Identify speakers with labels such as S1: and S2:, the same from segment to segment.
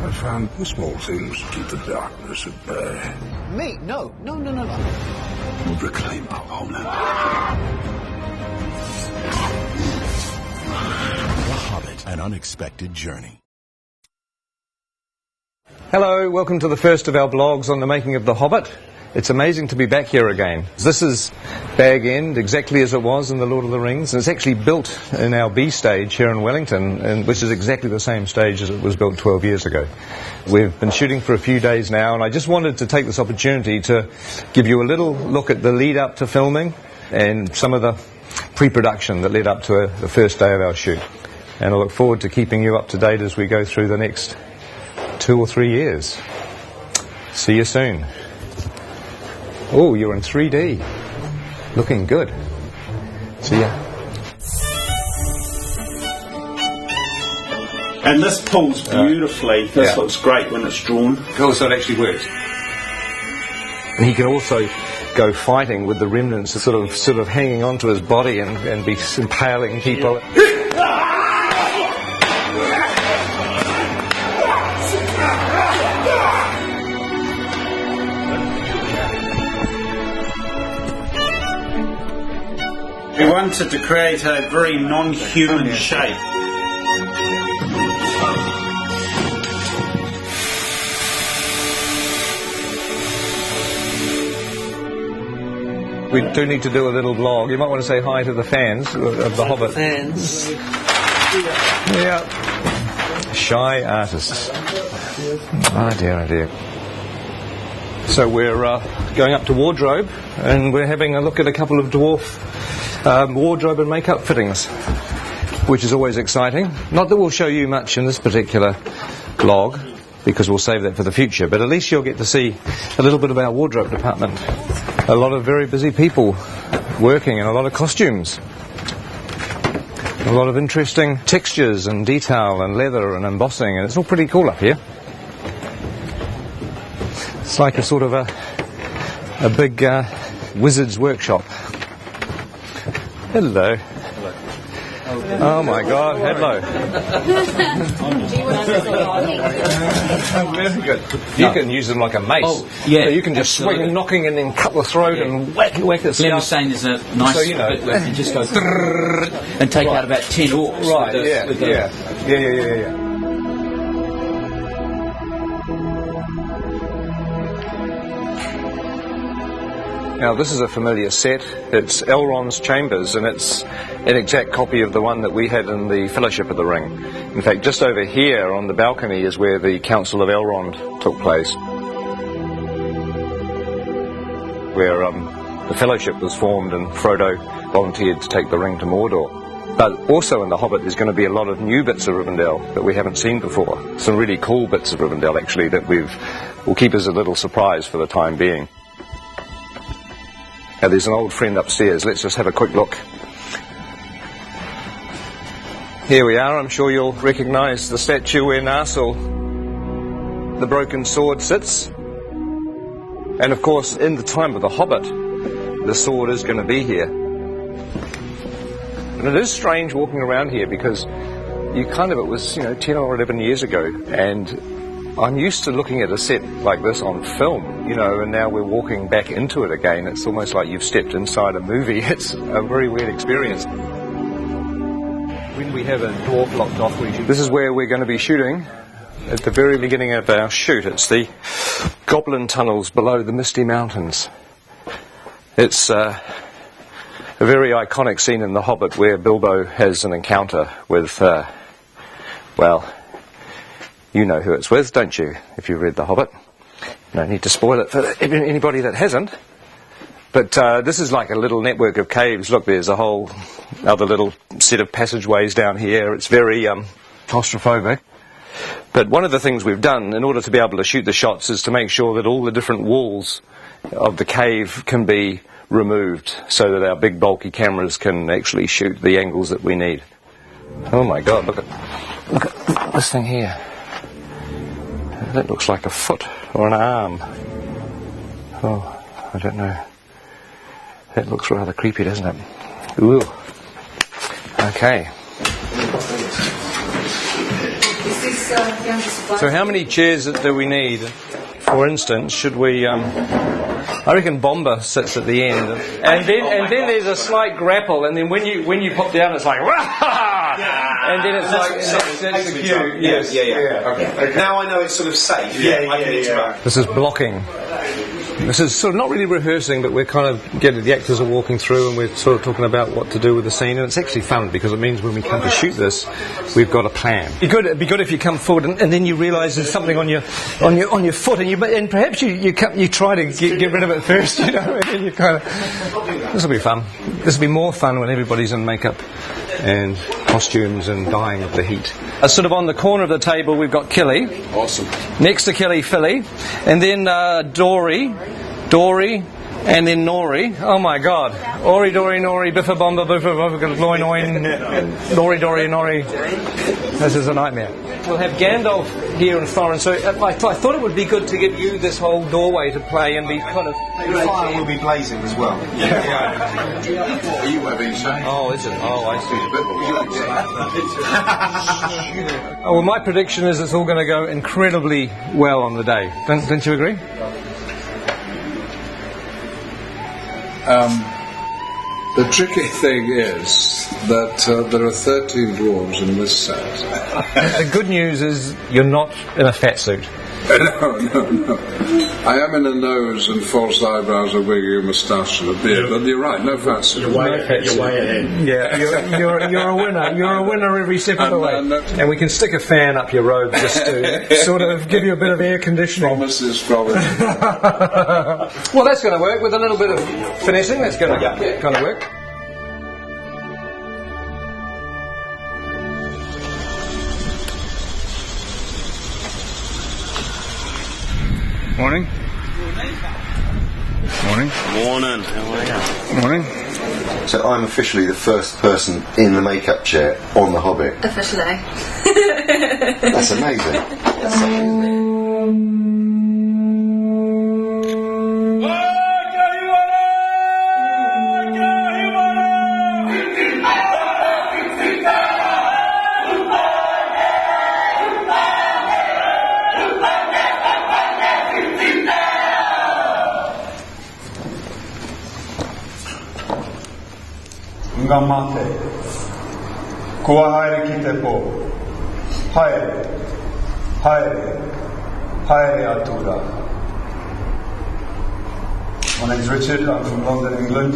S1: I found the small things to keep the darkness at bay.
S2: Me? No.
S1: We'll reclaim our homeland.
S3: The Hobbit, an unexpected journey.
S4: Hello, welcome to the first of our blogs on the making of The Hobbit. It's amazing to be back here again. This is Bag End, exactly as it was in The Lord of the Rings, and it's actually built in our B stage here in Wellington, which is exactly the same stage as it was built 12 years ago. We've been shooting for a few days now, and I just wanted to take this opportunity to give you a little look at the lead up to filming and some of the pre-production that led up to the first day of our shoot. And I look forward to keeping you up to date as we go through the next 2 or 3 years. See you soon. Oh, you're in 3D. Looking good. See ya.
S5: And this pulls beautifully. This looks great when it's drawn.
S4: Oh, so it actually works. And he can also go fighting with the remnants sort of hanging onto his body and be impaling people.
S5: We wanted to create a very non-human shape.
S4: We do need to do a little vlog. You might want to say hi to the fans of The Hobbit.
S5: Fans.
S4: Yeah. Shy artists. Oh dear. So we're going up to wardrobe, and we're having a look at a couple of dwarf wardrobe and makeup fittings, which is always exciting. Not that we'll show you much in this particular vlog, because we'll save that for the future, but at least you'll get to see a little bit of our wardrobe department. A lot of very busy people working, and a lot of costumes. A lot of interesting textures and detail and leather and embossing, and it's all pretty cool up here. It's like a sort of a big wizard's workshop. Hello. Oh my God, hello. Very good. You can use them like a mace.
S6: Oh, yeah.
S4: So you can just swing knocking and then cut the throat and whack it.
S6: Glenn was saying there's a nice bit where you can just go and take out about 10 orcs.
S4: Right, yeah. Now this is a familiar set. It's Elrond's chambers, and it's an exact copy of the one that we had in the Fellowship of the Ring. In fact, just over here on the balcony is where the Council of Elrond took place, where the Fellowship was formed and Frodo volunteered to take the ring to Mordor. But also in The Hobbit there's going to be a lot of new bits of Rivendell that we haven't seen before. Some really cool bits of Rivendell actually that will keep as a little surprise for the time being. Now there's an old friend upstairs. Let's just have a quick look. Here we are. I'm sure you'll recognise the statue where Narsil, the broken sword, sits. And of course, in the time of The Hobbit, the sword is going to be here. And it is strange walking around here because it was 10 or 11 years ago, and I'm used to looking at a set like this on film, and now we're walking back into it again. It's almost like you've stepped inside a movie. It's a very weird experience. When we have a dwarf locked off, this is where we're going to be shooting at the very beginning of our shoot. It's the Goblin tunnels below the Misty Mountains. It's a very iconic scene in The Hobbit where Bilbo has an encounter with, you know who it's with, don't you, if you've read The Hobbit? No need to spoil it for anybody that hasn't. But this is like a little network of caves. Look, there's a whole other little set of passageways down here. It's very claustrophobic. But one of the things we've done in order to be able to shoot the shots is to make sure that all the different walls of the cave can be removed so that our big bulky cameras can actually shoot the angles that we need. Oh my God, look at this thing here. That looks like a foot or an arm. Oh, I don't know. That looks rather creepy, doesn't it? Ooh. Okay.
S2: Is this the under supply?
S4: So how many chairs do we need? For instance, should we... I reckon Bomber sits at the end, and then there's a slight grapple, and then when you pop down, it's like, and then it's like that's the cue. Yes.
S7: Yeah. Okay. Now I know it's sort of safe. I can interact.
S4: This is blocking. This is sort of not really rehearsing, but we're kind of getting the actors are walking through, and we're sort of talking about what to do with the scene, and it's actually fun because it means when we come to shoot this, we've got a plan. It'd be good if you come forward and then you realise there's something on your foot, and perhaps you try to get rid of it first, and then you kind of. This will be fun. This will be more fun when everybody's in makeup and costumes and dying of the heat. Sort of on the corner of the table, we've got Kelly.
S1: Awesome.
S4: Next to Kelly, Philly, and then Dory, and then Nori. Oh my God! Ori, Dory, Nori, Biffa, Bomba, Biffa, Loin, Nori, Dory, Nori. This is a nightmare. We'll have Gandalf here and Thorin. So I thought it would be good to give you this whole doorway to play and be kind of.
S7: The fire will be blazing as well.
S1: What are you having, Shane?
S4: Oh, is it? Oh, I see. Oh, well, my prediction is it's all going to go incredibly well on the day. Don't you agree?
S1: The tricky thing is that there are 13 dwarves in this set.
S4: The good news is you're not in a fat suit.
S1: No. I am in a nose and false eyebrows, a wig, a moustache and a beard. But you're right, no fat suit.
S7: You're way ahead.
S4: Yeah, you're a winner. You're a winner every step of the way. And we can stick a fan up your robe just to sort of give you a bit of air conditioning.
S1: Promises.
S4: Well, that's going to work with a little bit of finessing. That's going to kind of work. Morning. Morning.
S7: Morning. How are you?
S4: Morning.
S8: So I'm officially the first person in the makeup chair on The Hobbit.
S2: Officially.
S8: That's amazing. That's so amazing.
S9: Ngamate. Kua haere ki te pō. Haere. Haere. Haere atura. My name's Richard. I'm from London, England.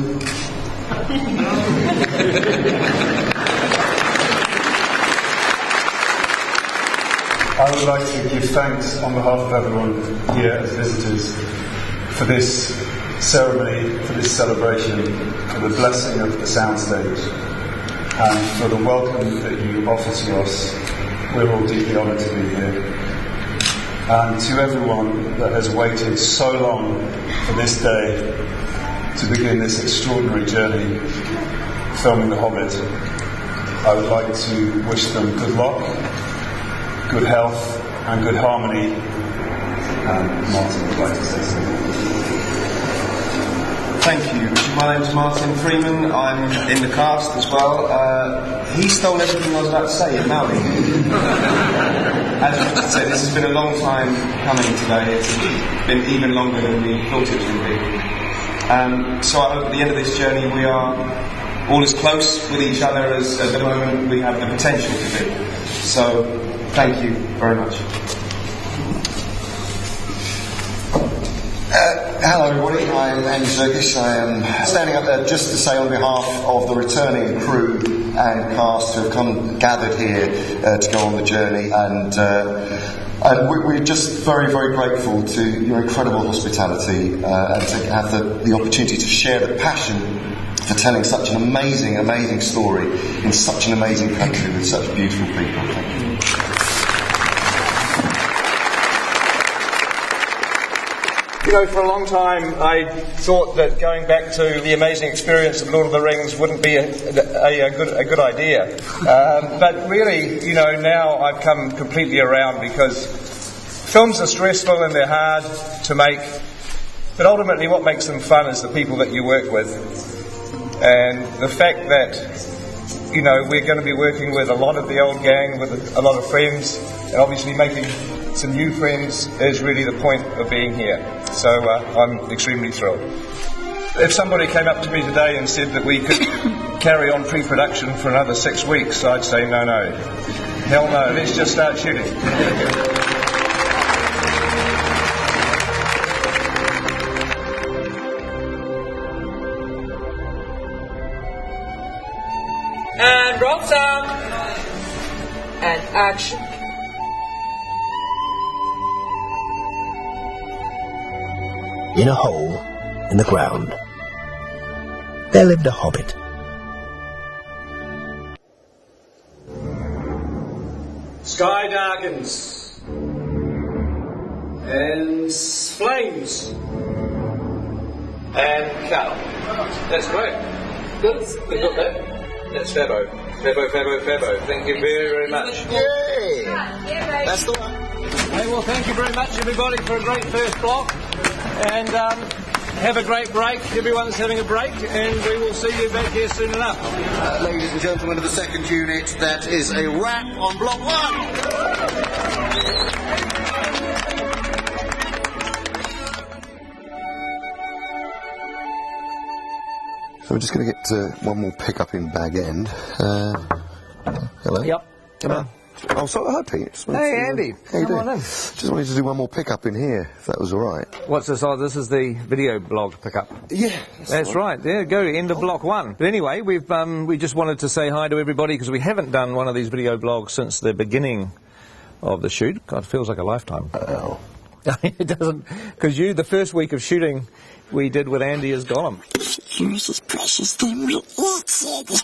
S9: I would like to give thanks on behalf of everyone here as visitors for this ceremony, for this celebration, for the blessing of the soundstage, and for the welcome that you offer to us. We're all deeply honoured to be here. And to everyone that has waited so long for this day to begin this extraordinary journey filming The Hobbit, I would like to wish them good luck, good health and good harmony. And Martin would like to say something.
S7: Thank you. My name's Martin Freeman. I'm in the cast as well. He stole everything I was about to say in Maui. As I said, this has been a long time coming today. It's been even longer than we thought it would be. So I hope at the end of this journey we are all as close with each other as at the moment we have the potential to be. So thank you very much.
S8: Hello everybody, I'm Andy Serkis. I am standing up there just to say on behalf of the returning crew and cast who have gathered here to go on the journey, and we're just very, very grateful to your incredible hospitality and to have the opportunity to share the passion for telling such an amazing, amazing story in such an amazing country with such beautiful people. Thank you.
S4: You know, for a long time I thought that going back to the amazing experience of Lord of the Rings wouldn't be a good idea. But really, you know, now I've come completely around, because films are stressful and they're hard to make, but ultimately what makes them fun is the people that you work with. And the fact that
S7: you know, we're going to be working with a lot of the old gang, with a lot of friends, and obviously making some new friends is really the point of being here. So I'm extremely thrilled. If somebody came up to me today and said that we could carry on pre-production for another 6 weeks, I'd say no. Hell no, let's just start shooting.
S2: And roll sound. And action.
S10: In a hole in the ground, there lived a hobbit.
S2: Sky darkens. And flames. And cut. That's great. Good. We've got that. That's Fabbo. Fabbo. Thank you very, very much.
S10: Yay! That's the one.
S2: Hey, well, thank you very much, everybody, for a great first block. And have a great break. Everyone's having a break, and we will see you back here soon enough.
S10: Ladies and gentlemen of the second unit, that is a wrap on block 1.
S8: So we're just going to get one more pick-up in Bag End. Hello.
S2: Yep.
S8: Come on. Oh, sorry, hi Pete.
S4: Hey Andy,
S8: How you
S4: come
S8: doing?
S4: on in.
S8: Just wanted to do one more pick-up in here, if that was all right.
S4: What's this? Oh, this is the video blog pickup.
S8: Yeah.
S4: That's right. There you go. End of block 1. But anyway, we just wanted to say hi to everybody because we haven't done one of these video blogs since the beginning of the shoot. God, it feels like a lifetime.
S8: Oh.
S4: It doesn't, because the first week of shooting we did with Andy as Gollum.
S10: Here's this precious thing we eat.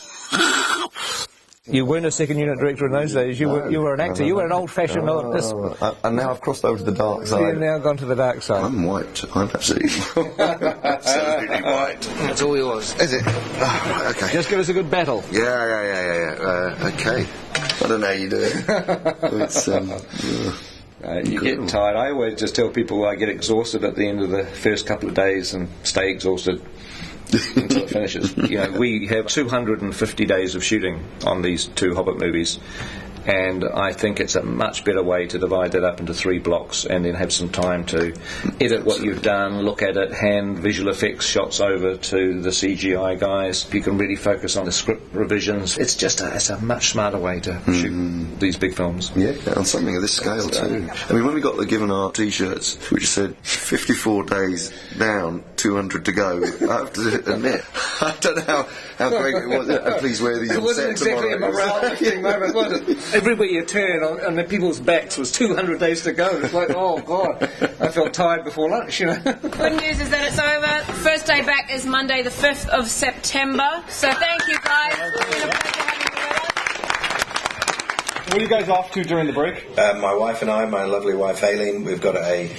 S4: You weren't a second unit director in those days. You were an actor. You were an old-fashioned.
S8: And now I've crossed over to the dark
S4: So you've
S8: side.
S4: now gone to the dark side.
S8: I'm white. I'm absolutely white.
S10: It's all yours.
S8: Is it? Oh, right, okay.
S4: Just give us a good battle.
S8: Yeah. Okay. I don't know how you do it. It's,
S4: You get tired. I always just tell people I get exhausted at the end of the first couple of days and stay exhausted until it finishes. You know, we have 250 days of shooting on these 2 Hobbit movies, and I think it's a much better way to divide that up into 3 blocks and then have some time to edit what you've done, look at it, hand visual effects shots over to the CGI guys. You can really focus on the script revisions. It's a much smarter way to shoot these big films.
S8: yeah, on something of this scale too. I mean, when we got given our T-shirts, which said 54 days down, 200 to go, I have to admit, I don't know how great it was. Please wear these.
S2: It wasn't exactly a morale-lifting moment, was it? Everywhere you turn on the people's backs was 200 days to go. It's like, oh God, I felt tired before lunch, you know.
S11: Good news is that it's over. First day back is Monday the 5th of September. So thank you guys. It's been a pleasure having you with us.
S9: Where are you guys off to during the break?
S12: My wife and I, my lovely wife Aileen, we've got a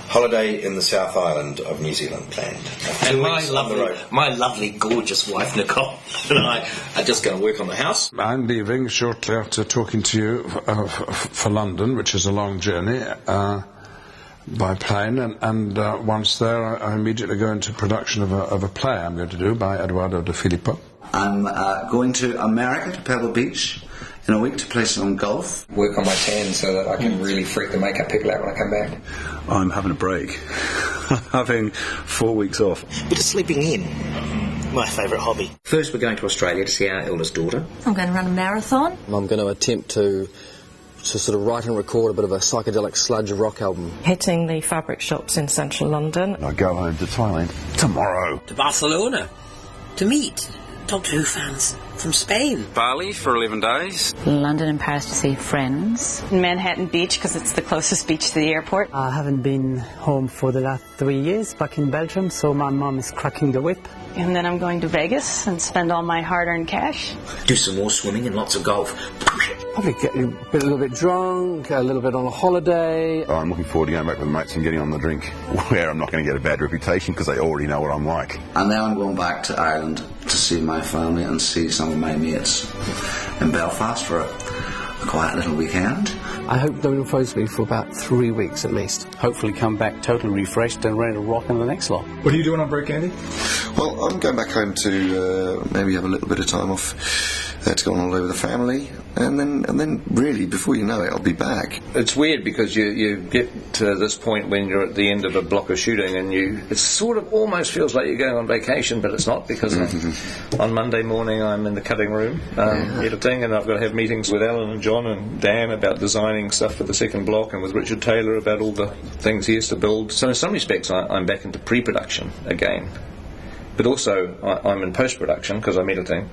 S12: holiday in the South Island of New Zealand planned.
S6: And my lovely, gorgeous wife Nicole and I are just going to work on the house.
S1: I'm leaving shortly after talking to you for London, which is a long journey, by plane, and once there I immediately go into production of a play I'm going to do by Eduardo de Filippo.
S12: I'm going to America, to Pebble Beach, in a week to play some golf.
S2: Work on my tan so that I can really freak the makeup people out when I come back.
S9: I'm having a break. I'm having 4 weeks off.
S10: Bit of sleeping in. My favourite hobby.
S6: First we're going to Australia to see our eldest daughter.
S11: I'm going to run a marathon.
S13: I'm going to attempt to sort of write and record a bit of a psychedelic sludge rock album.
S14: Hitting the fabric shops in central London.
S8: I go home to Thailand tomorrow.
S10: To Barcelona. To meet Doctor Who fans from Spain.
S15: Bali for 11 days.
S16: London and Paris to see friends.
S14: Manhattan Beach because it's the closest beach to the airport.
S17: I haven't been home for the last 3 years, back in Belgium, so my mum is cracking the whip.
S14: And then I'm going to Vegas and spend all my hard-earned cash.
S10: Do some more swimming and lots of golf.
S13: Probably get a little bit drunk, a little bit on a holiday.
S18: Oh, I'm looking forward to going back with the mates and getting on the drink, where I'm not going to get a bad reputation because they already know what I'm like.
S12: And now I'm going back to Ireland to see my family and see some of my mates in Belfast for a quiet little weekend.
S13: I hope they'll influence me for about 3 weeks at least.
S17: Hopefully come back totally refreshed and ready to rock on the next lot.
S9: What are you doing on break, Andy?
S8: Well, I'm going back home to maybe have a little bit of time off to go on holiday with the family, and then really, before you know it, I'll be back.
S4: It's weird because you get to this point when you're at the end of a block of shooting, and it sort of almost feels like you're going on vacation, but it's not, because on Monday morning I'm in the cutting room editing, and I've got to have meetings with Alan and John and Dan about designing stuff for the second block, and with Richard Taylor about all the things he has to build. So in some respects I'm back into pre-production again, but also I'm in post-production because I'm editing,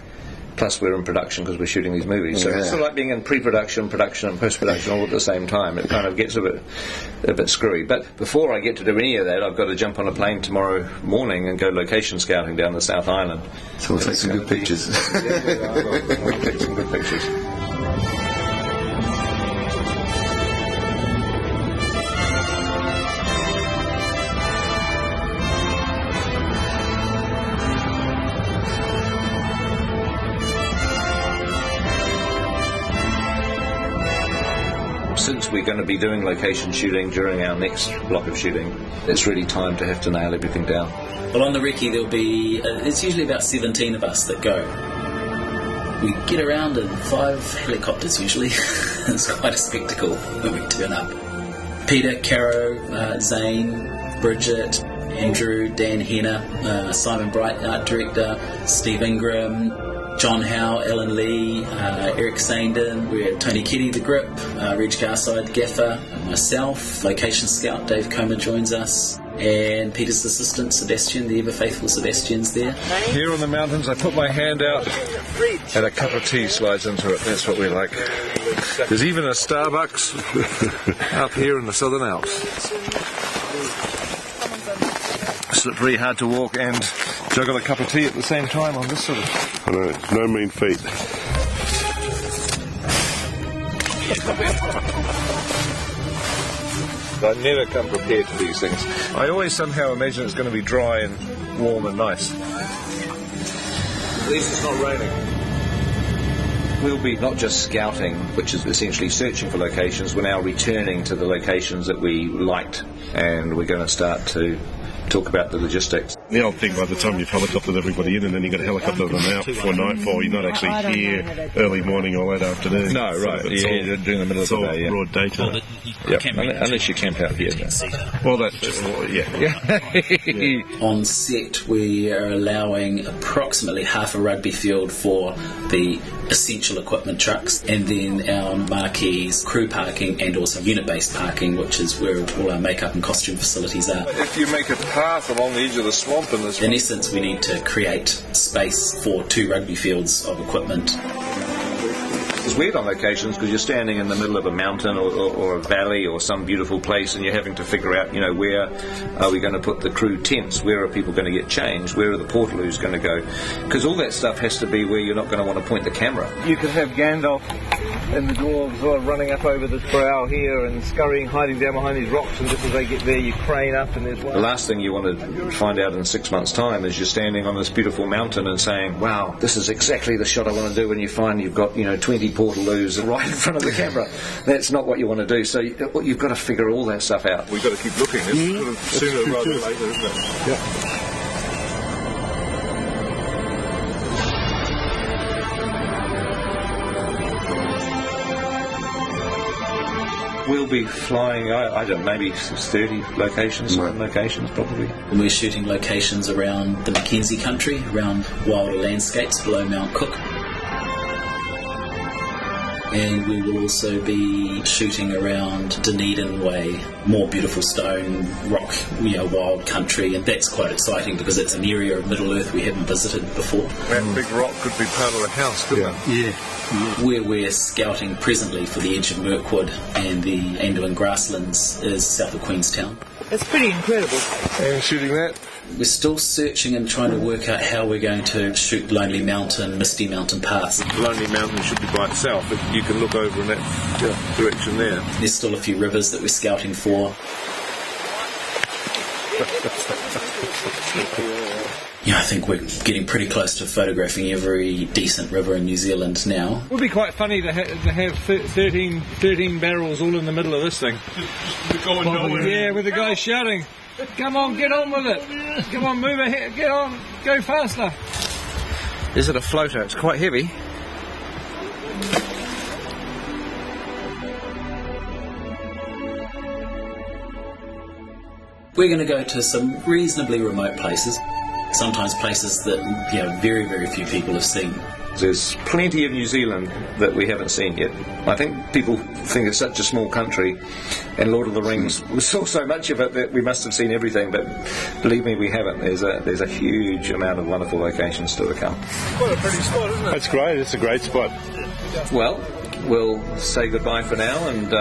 S4: plus we're in production because we're shooting these movies. So it's sort of like being in pre-production, production and post-production all at the same time. It kind of gets a bit screwy. But before I get to do any of that, I've got to jump on a plane tomorrow morning and go location scouting down the South Island.
S8: So we'll take some good pictures.
S4: I'll take some good pictures. Since we're going to be doing location shooting during our next block of shooting, it's really time to have to nail everything down.
S6: Well, on the recce there'll be, it's usually about 17 of us that go. We get around in 5 helicopters usually. It's quite a spectacle when we turn up. Peter, Caro, Zane, Bridget, Andrew, Dan Henner, Simon Bright, art director, Steve Ingram, John Howe, Ellen Lee, Eric Sandin, we're Tony Keddy, the grip, Reg Garside, Gaffer, myself, location scout Dave Comer joins us, and Peter's assistant Sebastian, the ever faithful Sebastian's there.
S4: Here on the mountains I put my hand out and a cup of tea slides into it. That's what we like. There's even a Starbucks up here in the Southern Alps. Slippery, hard to walk, and juggle a cup of tea at the same time on this sort of...
S18: I know, it's no mean feat.
S4: I never come prepared for these things. I always somehow imagine it's going to be dry and warm and nice. At least it's not raining. We'll be not just scouting, which is essentially searching for locations, we're now returning to the locations that we liked, and we're going to start to talk about the logistics.
S18: The old thing, by the time you've helicoptered everybody in and then you've got to helicopter them out before nightfall, you're not actually here early morning or late afternoon.
S4: No, right.
S18: So it's
S4: during the middle of the day.
S18: It's all broad daytime.
S4: Unless you camp out here.
S18: Well, that's just,
S6: On set, we are allowing approximately half a rugby field for the essential equipment trucks, and then our marquees, crew parking, and also unit-based parking, which is where all our makeup and costume facilities are.
S4: If you make a path along the edge of the swamp
S6: in essence, we need to create space for 2 rugby fields of equipment.
S4: It's weird on locations because you're standing in the middle of a mountain or a valley or some beautiful place, and you're having to figure out, where are we going to put the crew tents? Where are people going to get changed? Where are the portaloos going to go? Because all that stuff has to be where you're not going to want to point the camera. You could have Gandalf and the dwarves sort of running up over this brow here and scurrying, hiding down behind these rocks, and just as they get there, you crane up and there's one. The last thing you want to find out in 6 months' time is you're standing on this beautiful mountain and saying, wow, this is exactly the shot I want to do, when you find you've got, 20 portaloos right in front of the camera. That's not what you want to do. So you've got to figure all that stuff out. We've got to keep looking. It's sort of sooner rather than later, isn't it? Yeah. We'll be flying, I don't know, maybe 30 locations, locations probably.
S6: And we're shooting locations around the Mackenzie country, around wilder landscapes below Mount Cook. And we will also be shooting around Dunedin Way, more beautiful stone, rock, wild country, and that's quite exciting because it's an area of Middle Earth we haven't visited before.
S4: That big rock could be part of the house, couldn't it?
S6: Yeah. Where we're scouting presently for the edge of Mirkwood and the Anduin grasslands is south of Queenstown.
S4: It's pretty incredible. And shooting that?
S6: We're still searching and trying to work out how we're going to shoot Lonely Mountain, Misty Mountain Pass.
S4: Lonely Mountain should be by itself, but you can look over in that direction there.
S6: There's still a few rivers that we're scouting for. I think we're getting pretty close to photographing every decent river in New Zealand now.
S4: It would be quite funny to have 13 barrels all in the middle of this thing.
S18: Going nowhere.
S4: Yeah, with the guy shouting, "Come on, get on with it! Come on, move ahead, get on, go faster!" Is it a floater? It's quite heavy.
S6: We're going to go to some reasonably remote places, sometimes places that very, very few people have seen.
S4: There's plenty of New Zealand that we haven't seen yet. I think people think it's such a small country, and Lord of the Rings, we saw so much of it that we must have seen everything, but believe me, we haven't. There's a huge amount of wonderful locations still to come.
S18: What a pretty spot, isn't it? That's great, it's a great spot.
S4: Well, we'll say goodbye for now, and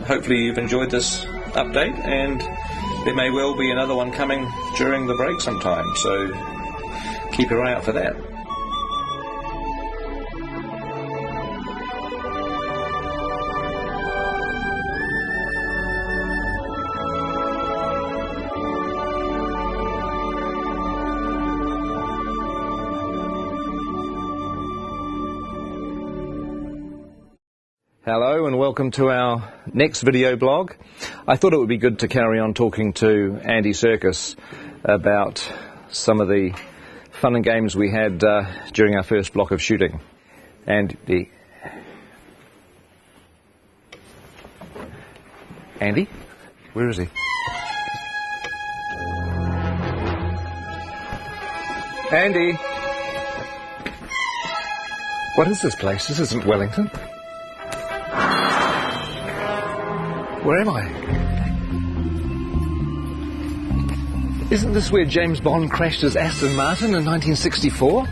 S4: hopefully you've enjoyed this update, and there may well be another one coming during the break sometime, so keep your eye out for that. Hello and welcome to our next video blog. I thought it would be good to carry on talking to Andy Serkis about some of the fun and games we had during our first block of shooting. Andy? Where is he? Andy? What is this place? This isn't Wellington. Where am I? Isn't this where James Bond crashed his Aston Martin in 1964?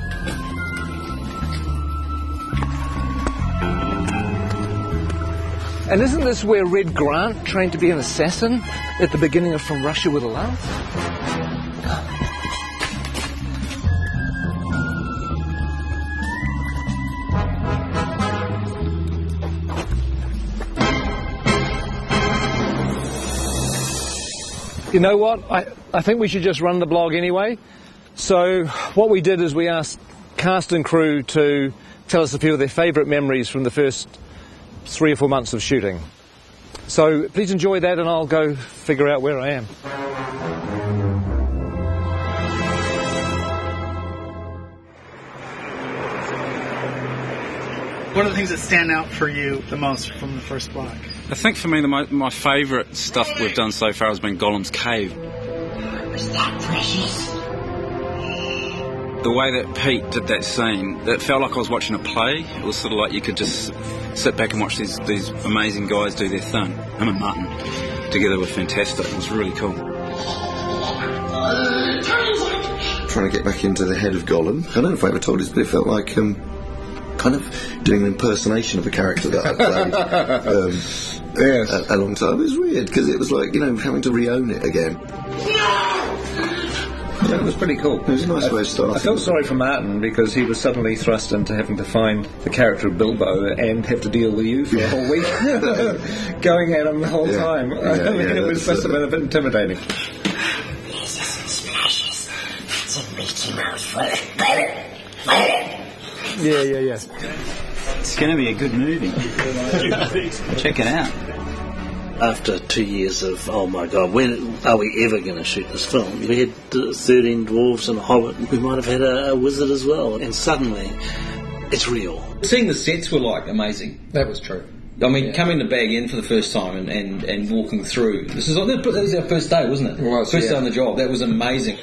S4: And isn't this where Red Grant trained to be an assassin at the beginning of From Russia with a Love? You know what? I think we should just run the blog anyway. So what we did is we asked cast and crew to tell us a few of their favourite memories from the first 3 or 4 months of shooting. So please enjoy that, and I'll go figure out where I am.
S19: What are the things that stand out for you the most from the first block?
S15: I think for me my favourite stuff we've done so far has been Gollum's Cave.
S20: Was that precious?
S15: The way that Pete did that scene, it felt like I was watching a play. It was sort of like you could just sit back and watch these amazing guys do their thing. Him and Martin together were fantastic. It was really cool.
S21: Trying to get back into the head of Gollum. I don't know if I ever told this, but it felt like kind of doing an impersonation of a character that I played a long time. It was weird because it was like, having to re-own it again.
S4: Yeah, it was pretty cool.
S21: It was a nice way of starting.
S4: I felt sorry for Martin because he was suddenly thrust into having to find the character of Bilbo and have to deal with you for a whole week, going at him the whole time. It was must have been a bit intimidating.
S20: Splashes. It's a meaty mouthful.
S4: Yeah.
S22: It's going to be a good movie. Check it out.
S23: After 2 years of, oh my God, when are we ever going to shoot this film? We had 13 dwarves and a hobbit. We might have had a wizard as well. And suddenly, it's real.
S24: Seeing the sets were amazing. That was true. I mean, coming to Bag End for the first time and walking through. That was our first day, wasn't it? Right, first day on the job. That was amazing.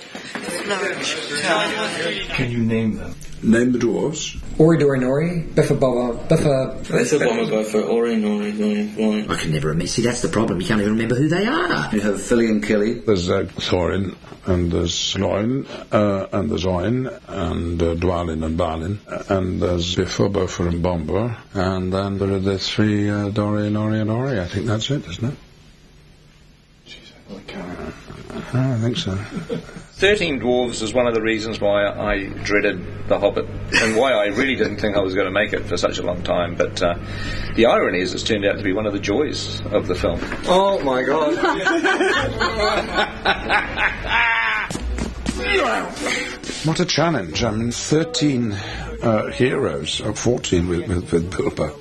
S22: Can you name them?
S1: Name the dwarves.
S24: Ori Dori Nori, Biffa Bobba, Biffa...
S23: Biffa Bobba Biffa, Ori Nori, Nori.
S20: I can never remember. See, that's the problem. You can't even remember who they are.
S21: You have Philly and Killy.
S1: There's Thorin, and there's Loin, and there's Oin, and Dwalin and Balin, and there's Biffa, Boffa and Bomber, and then there are the 3 Dori, Nori and Ori. I think that's it, isn't it? I think so.
S4: 13 Dwarves is one of the reasons why I dreaded The Hobbit, and why I really didn't think I was going to make it for such a long time. But the irony is it's turned out to be one of the joys of the film.
S21: Oh my God.
S1: What a challenge. I mean, 13 heroes, or 14 with Bilbo.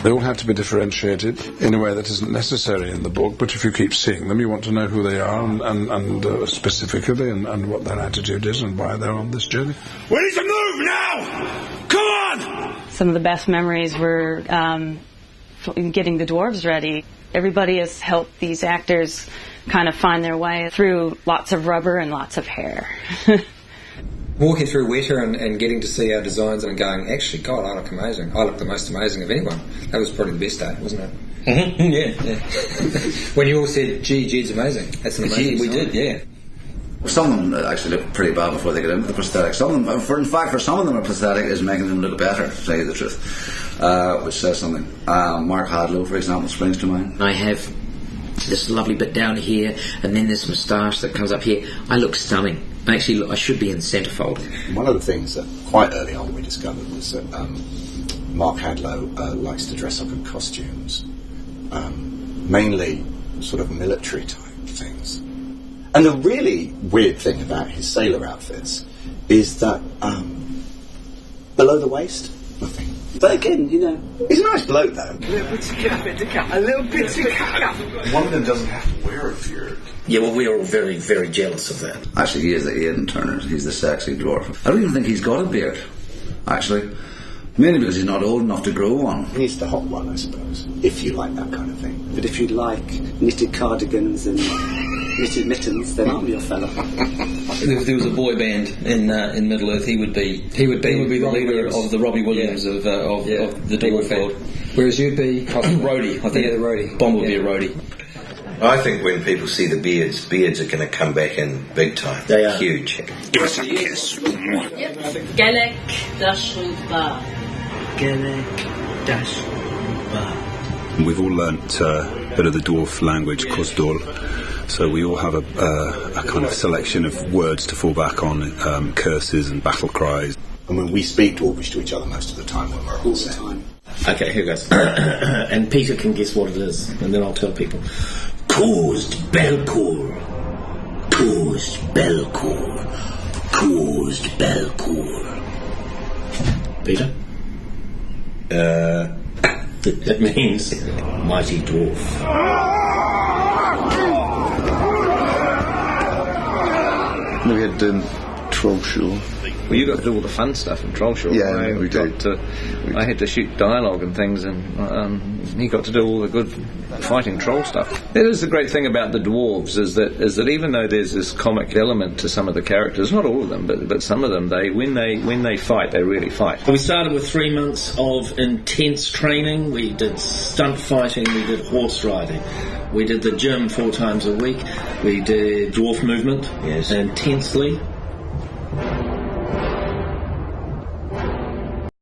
S1: They all have to be differentiated in a way that isn't necessary in the book, but if you keep seeing them, you want to know who they are and specifically and what their attitude is and why they're on this journey.
S18: We need to move now! Come on!
S14: Some of the best memories were getting the dwarves ready. Everybody has helped these actors kind of find their way through lots of rubber and lots of hair.
S2: Walking through Weta and getting to see our designs and going, actually, God, I look amazing. I look the most amazing of anyone. That was probably the best day, wasn't it?
S24: Yeah.
S2: When you all said, gee, Jed's amazing. That's an amazing
S24: We
S2: design.
S24: did, yeah.
S12: Some of them actually look pretty bad before they get into the prosthetic. Some of them, in fact, for some of them, a prosthetic is making them look better, to tell you the truth, which says something. Mark Hadlow, for example, springs to mind.
S20: I have this lovely bit down here, and then this moustache that comes up here. I look stunning. Actually, I should be in centrefold.
S3: One of the things that quite early on we discovered was that Mark Hadlow likes to dress up in costumes, mainly sort of military type things. And the really weird thing about his sailor outfits is that below the waist, nothing. But again, you know, he's a nice bloke though.
S20: A little bit of cut.
S21: One of them doesn't have to wear a beard.
S23: Yeah, well, we are all very, very jealous of that.
S12: Actually, he is the Aidan Turner. He's the sexy dwarf. I don't even think he's got a beard, actually. Mainly because he's not old enough to grow one.
S3: He's the hot one, I suppose, if you like that kind of thing. But if you like knitted cardigans and knitted mittens, then I'm your fella.
S24: If there was a boy band in Middle Earth, he would be the leader of the Robbie Williams of the dwarf world.
S2: Whereas you'd be
S24: roadie. I think
S2: the roadie.
S24: Bomb would be a roadie.
S5: I think when people see the beards are going to come back in big time.
S23: They are.
S5: Huge.
S21: Give us a kiss.
S11: Gaelic Dashruba.
S18: We've all learnt a bit of the dwarf language, Cosdol, so we all have a kind of selection of words to fall back on, curses and battle cries.
S3: I mean, we speak Dwarvish to each other most of the time when we're all set.
S23: Okay, here goes. And Peter can guess what it is, and then I'll tell people. Caused Belcour. Caused Belcour. Caused Belcour. Peter? It means mighty dwarf.
S21: We had Troll Show.
S4: Well, you got to do all the fun stuff in Troll Show.
S21: Yeah, we did.
S4: I had to shoot dialogue and things, and he got to do all the good fighting troll stuff. That is the great thing about the dwarves is that even though there's this comic element to some of the characters, not all of them, but some of them, when they fight, they really fight.
S23: We started with 3 months of intense training. We did stunt fighting, we did horse riding, we did the gym 4 times a week, we did dwarf movement intensely.